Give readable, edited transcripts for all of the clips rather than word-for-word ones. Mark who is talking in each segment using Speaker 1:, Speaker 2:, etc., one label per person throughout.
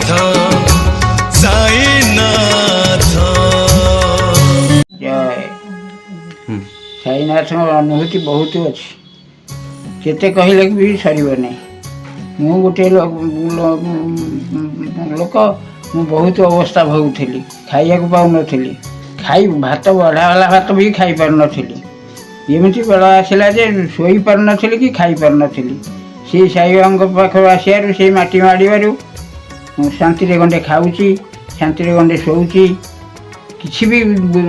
Speaker 1: नाथ साईनाथ।
Speaker 2: जय साईनाथ अनुभूति बहुत अच्छी केते कहले भी सर नहीं। मु गोटे लोक मु बहुत अवस्था भोगुली खाइया पाऊन खाई भात बढ़ावाला भात भी खाई पार नी एमती बेल आसला जे शोई पार नी कि खाई पार नी से साई बाबा पाखर आसार से माटी माड़ू शांति गंडे खाऊँगी शांति गंडे शोची किसी भी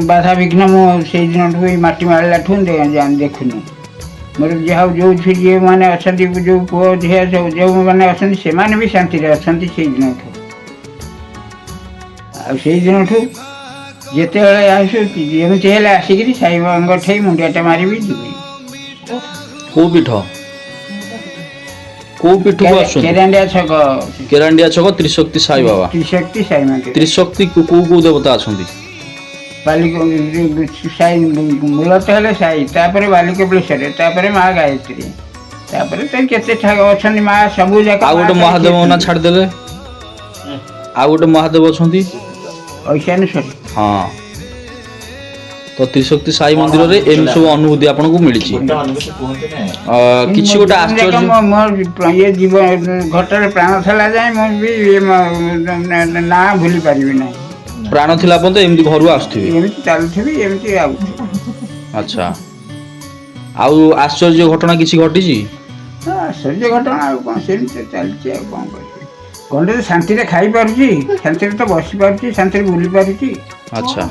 Speaker 2: बाधा विघ्न मुझे दिन माटी मारा ठूँ देखुनी मोर जहाँ जो जी मैंने अच्छा जो पुओ झील जो मैंने अच्छा से भी शांति अच्छा से दिन दिन जिते आसमती आसिक साई बाबा ठे मुंडियाटा मारि
Speaker 3: को पीठ को पीठ
Speaker 2: केरांडिया छक
Speaker 3: केरांडिया छक त्रिशक्ति साई बाबा
Speaker 2: त्रिशक्ति साई मंदिर
Speaker 3: त्रिशक्ति को देवता अच्छा
Speaker 2: साई मूलत है साई बालिकेश्वर माँ गायत्री केते अच्छा माँ सब जाक
Speaker 3: आ गोटे महादेव ना छाड़देले आ गोटे महादेव अच्छा
Speaker 2: ऐशानेश्वर
Speaker 3: हाँ तो त्रिशक्ति साई मंदिर रे एम सब अनुभूति आपन को मिली किछि गोटे आश्चर्य
Speaker 2: ये जीवन घटर प्राण थला जाए मो भी ना भूली पारिबी ना
Speaker 3: प्राण थिला पन तो एमती घर आसथिबे
Speaker 2: एमती चलथिबी एमती आउ
Speaker 3: अच्छा आउ आश्चर्य घटना किछि घटिछि
Speaker 2: आश्चर्य घटना आ कोन सेमती चलछि आ कोन कर गंडे शांति रे खाई पारुची शांति रे तो बसी पारुची शांति रे बुली पारुची
Speaker 3: अच्छा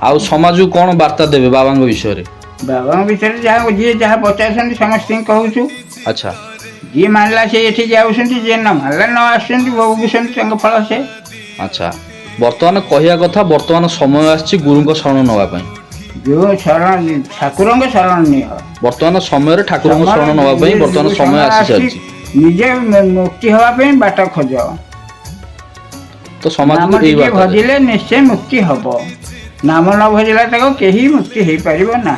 Speaker 3: आउ समाज को कौन वार्ता देबे बाबा विषय रे
Speaker 2: बाबा विषय जहाँ जी जहाँ पचार समस्त कहूँ
Speaker 3: अच्छा
Speaker 2: जी मानला से ये जाऊँ जी न मानला न आसुँच भोगुंट फल से
Speaker 3: अच्छा वर्तमान कहया कथा वर्तमान समय आछि गुरु शरण नवा
Speaker 2: जो शरण ठाकुर शरण नि
Speaker 3: वर्तमान समय ठाकुर शरण नवा वर्तमान समय आसी चलछि
Speaker 2: निजे मुक्ति हवा बाट खोज
Speaker 3: तो समाज को
Speaker 2: भजिले निश्चय मुक्ति हम नाम न भजिला तक कहीं मुक्ति हो पार ना।